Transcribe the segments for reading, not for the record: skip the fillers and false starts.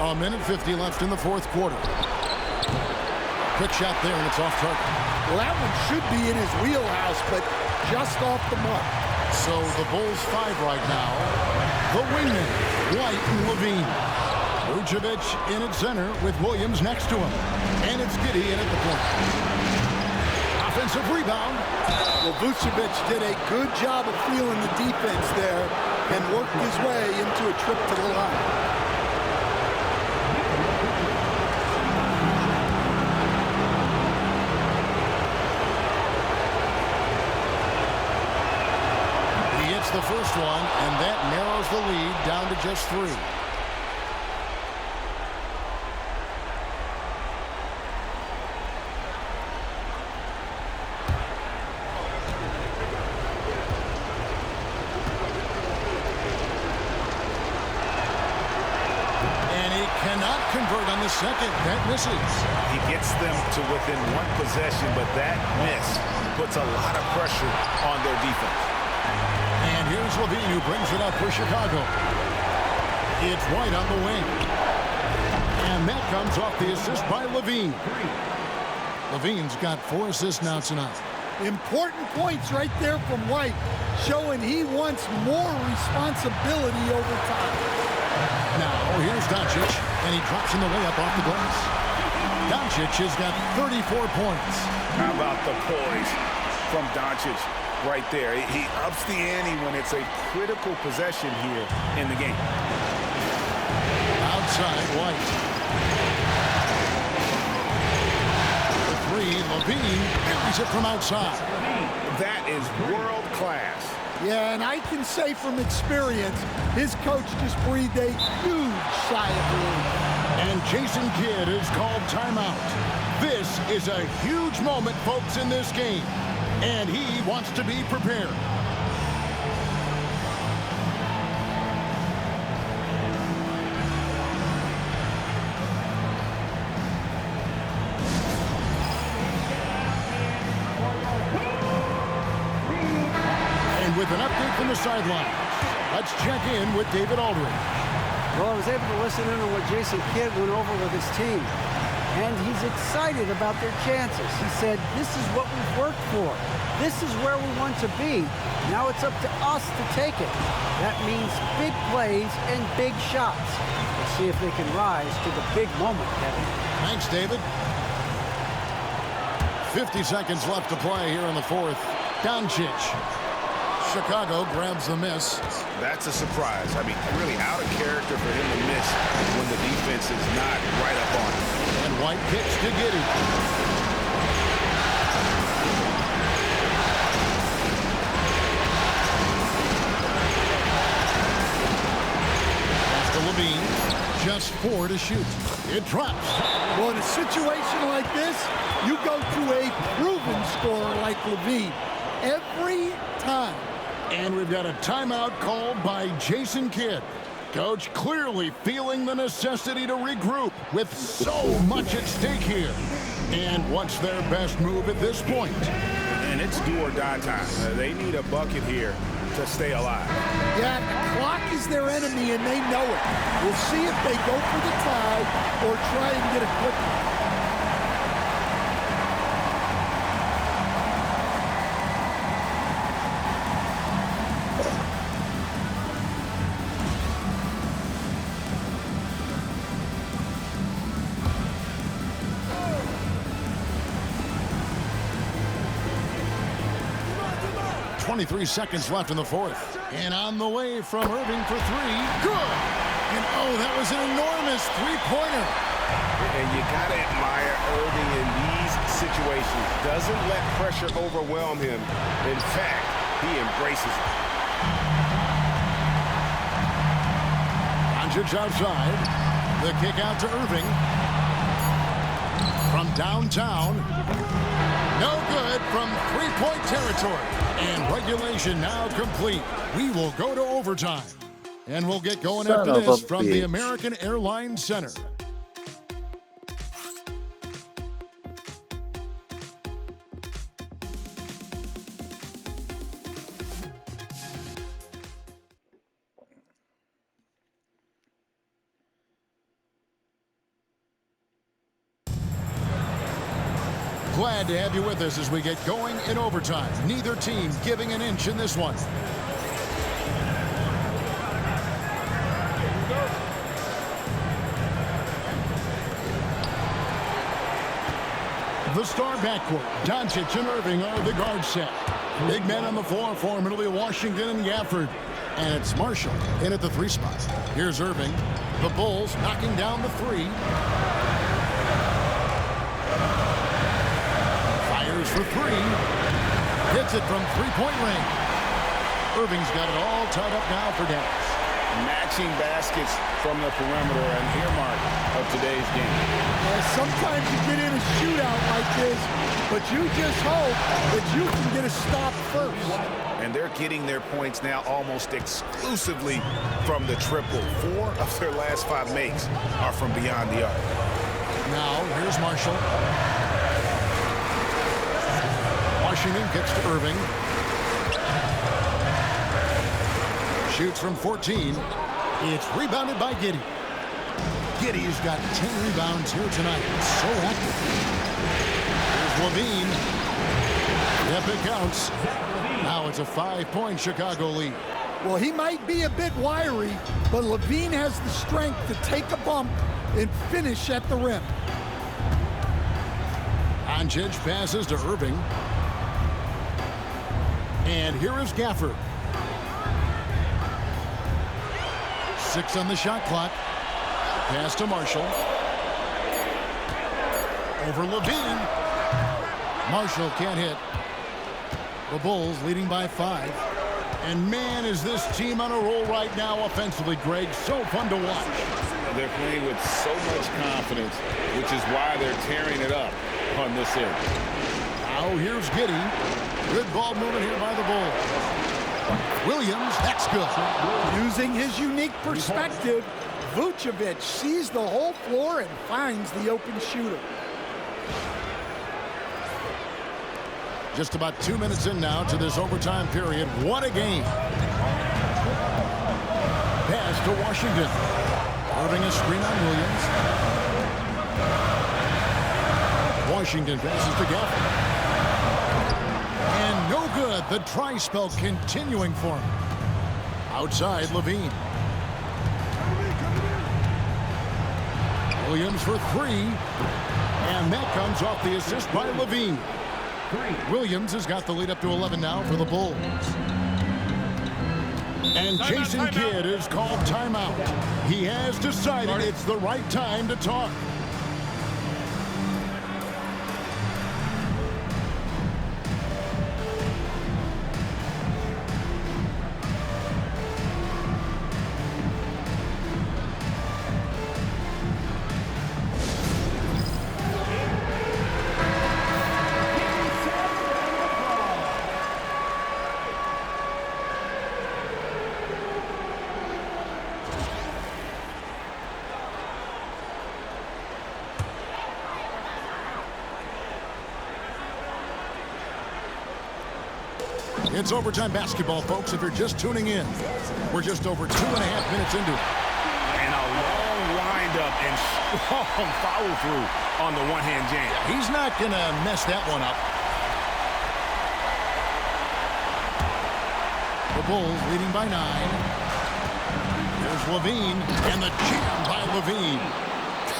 A minute 50 left in the fourth quarter. Quick shot there, and it's off target. Well, that one should be in his wheelhouse, but just off the mark. So the Bulls 5 right now. The wingmen, White and Levine. Vucevic in at center with Williams next to him. And it's Giddey in at the point. Offensive rebound. Well, Vucevic did a good job of feeling the defense there and worked his way into a trip to the line. The first one, and that narrows the lead down to just 3. And he cannot convert on the second. That misses. He gets them to within 1 possession, but that miss puts a lot of pressure on their defense. And here's Levine who brings it up for Chicago. It's White on the wing. And that comes off the assist by Levine. Levine's got 4 assists now tonight. Important points right there from White, showing he wants more responsibility over time. Now, here's Doncic, and he drops in the layup off the glass. Doncic has got 34 points. How about the poise from Doncic? Right there. He ups the ante when it's a critical possession here in the game. Outside, White. The 3, Levine buries it from outside. That is world class. Yeah, and I can say from experience, his coach just breathed a huge sigh of relief. And Jason Kidd is called timeout. This is a huge moment, folks, in this game. And he wants to be prepared. And with an update from the sideline, let's check in with David Aldridge. Well, I was able to listen in on what Jason Kidd went over with his team. And he's excited about their chances. He said, this is what we've worked for. This is where we want to be. Now it's up to us to take it. That means big plays and big shots. Let's see if they can rise to the big moment, Kevin. Thanks, David. 50 seconds left to play here in the fourth. Doncic. Chicago grabs the miss. That's a surprise. I mean, really out of character for him to miss when the defense is not right up on him. And White kicks to Giddey. Pass to Levine. Just 4 to shoot. It drops. Well, in a situation like this, you go to a proven scorer like Levine every time. And we've got a timeout called by Jason Kidd. Coach clearly feeling the necessity to regroup with so much at stake here. And what's their best move at this point? And it's do or die time. They need a bucket here to stay alive. Yeah, the clock is their enemy, and they know it. We'll see if they go for the tie or try and get a quick one. 23 seconds left in the fourth. And on the way from Irving for 3. Good! And oh, that was an enormous three-pointer. And you got to admire Irving in these situations. Doesn't let pressure overwhelm him. In fact, he embraces it. Doncic outside. The kick out to Irving. From downtown. No good from three-point territory. And regulation now complete. We will go to overtime. And we'll get going after this from the American Airlines Center. Glad to have you with us as we get going in overtime. Neither team giving an inch in this one. The star backcourt, Doncic and Irving are the guard set. Big men on the floor for him. It'll be Washington and Gafford. And it's Marshall in at the 3 spot. Here's Irving. The Bulls knocking down the 3. Fires for 3. Hits it from three-point range. Irving's got it all tied up now for Dallas. Matching baskets from the perimeter, an earmark of today's game. Sometimes you get in a shootout like this, but you just hope that you can get a stop first. And they're getting their points now almost exclusively from the triple. 4 of their last 5 makes are from beyond the arc. Now, here's Marshall. Washington gets to Irving. Shoots from 14. It's rebounded by Giddey. Giddey's got 10 rebounds here tonight. So active. Here's Levine. Yep, it counts. Now it's a 5-point Chicago lead. Well, he might be a bit wiry, but Levine has the strength to take a bump and finish at the rim. Doncic passes to Irving. And here is Gafford. 6 on the shot clock. Pass to Marshall. Over Levine. Marshall can't hit. The Bulls leading by 5. And man, is this team on a roll right now offensively, Greg. So fun to watch. They're playing with so much confidence, which is why they're tearing it up on this end. Now here's Giddey. Good ball movement here by the Bulls. Williams, that's good. Using his unique perspective, Vucevic sees the whole floor and finds the open shooter. Just about 2 minutes in now to this overtime period. What a game. Pass to Washington. Irving a screen on Williams. Washington passes to Gafford. And no good. The dry spell continuing for him. Outside, Levine. Williams for 3. And that comes off the assist by Levine. Williams has got the lead up to 11 now for the Bulls. And Jason Kidd is called timeout. He has decided it's the right time to talk. It's overtime basketball, folks, if you're just tuning in. We're just over 2.5 minutes into it. And a long windup and strong follow-through on the one-hand jam. He's not going to mess that one up. The Bulls leading by 9. There's Levine, and the jam by Levine.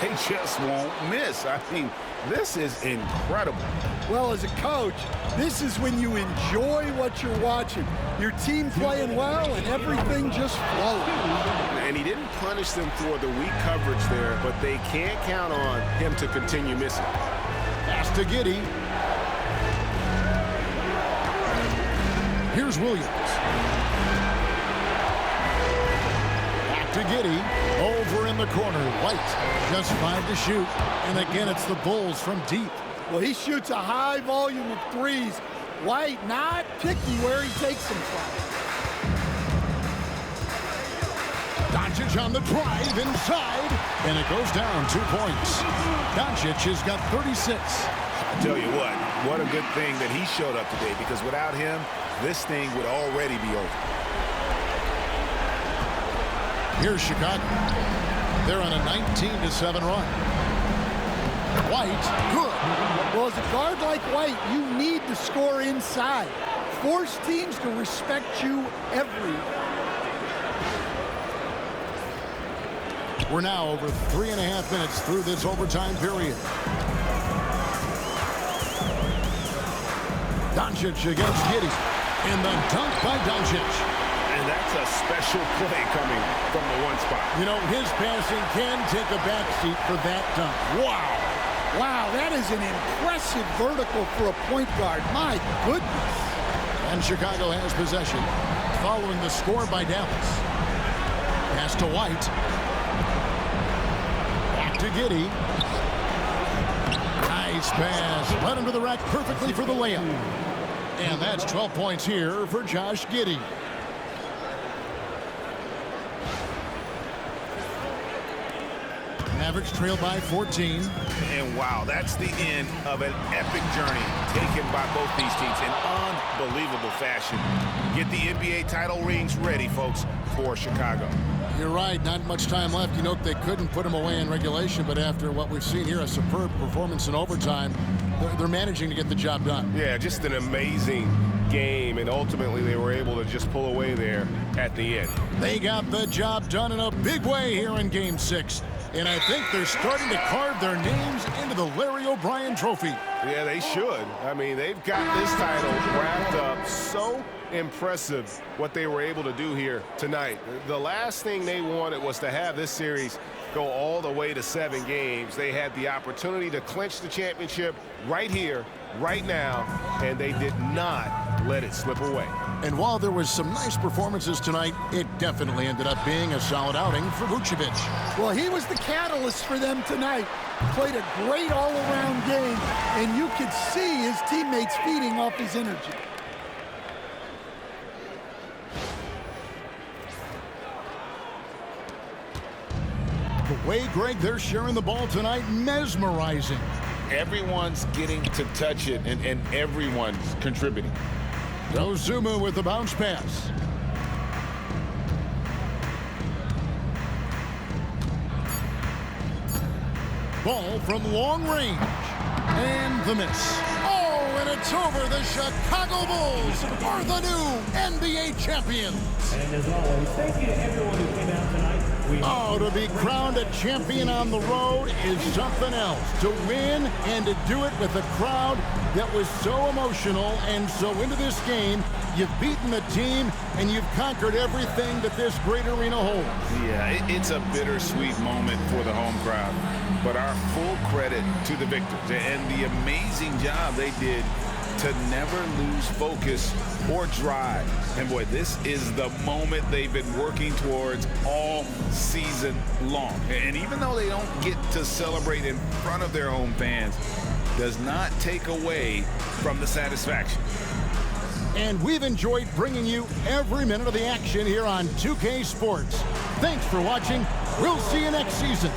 They just won't miss. I mean, this is incredible. Well, as a coach, this is when you enjoy what you're watching. Your team playing well, and everything just flows. And he didn't punish them for the weak coverage there, but they can't count on him to continue missing. Pass to Giddey. Here's Williams. Back to Giddey. Over in the corner. White just 5 to shoot. And again, it's the Bulls from deep. Well, he shoots a high volume of threes. White not picky where he takes them from. Doncic on the drive inside. And it goes down 2 points. Doncic has got 36. I tell you what a good thing that he showed up today, because without him, this thing would already be over. Here's Chicago. They're on a 19-7 run. White, good. Well, as a guard like White, you need to score inside. Force teams to respect you everywhere. We're now over 3.5 minutes through this overtime period. Doncic against Giddey. And the dunk by Doncic. And that's a special play coming from the one spot. You know, his passing can take a backseat for that dunk. Wow. Wow, that is an impressive vertical for a point guard. My goodness. And Chicago has possession. Following the score by Dallas. Pass to White. Back to Giddey. Nice pass. Led him to the rack perfectly for the layup. And that's 12 points here for Josh Giddey. Mavericks trail by 14. And wow, that's the end of an epic journey taken by both these teams in unbelievable fashion. Get the NBA title rings ready, folks, for Chicago. You're right, not much time left. You know, they couldn't put them away in regulation, but after what we've seen here, a superb performance in overtime, they're managing to get the job done. Yeah, just an amazing game, and ultimately they were able to just pull away there at the end. They got the job done in a big way here in Game 6. And I think they're starting to carve their names into the Larry O'Brien Trophy. Yeah, they should. I mean, they've got this title wrapped up. So impressive what they were able to do here tonight. The last thing they wanted was to have this series go all the way to 7 games. They had the opportunity to clinch the championship right here, right now, and they did not let it slip away. And while there was some nice performances tonight, it definitely ended up being a solid outing for Vucevic. Well, he was the catalyst for them tonight. Played a great all-around game, and you could see his teammates feeding off his energy. The way, Greg, they're sharing the ball tonight, mesmerizing. Everyone's getting to touch it, and everyone's contributing. Dozuma with the bounce pass. Ball from long range. And the miss. Oh, and it's over. The Chicago Bulls are the new NBA champions. And as always, thank you to everyone who came out tonight. Oh, to be crowned a champion on the road is something else. To win and to do it with a crowd that was so emotional and so into this game, you've beaten the team and you've conquered everything that this great arena holds. Yeah, it's a bittersweet moment for the home crowd. But our full credit to the victors and the amazing job they did to never lose focus or drive. And boy, this is the moment they've been working towards all season long. And even though they don't get to celebrate in front of their home fans, does not take away from the satisfaction. And we've enjoyed bringing you every minute of the action here on 2K Sports. Thanks for watching. We'll see you next season.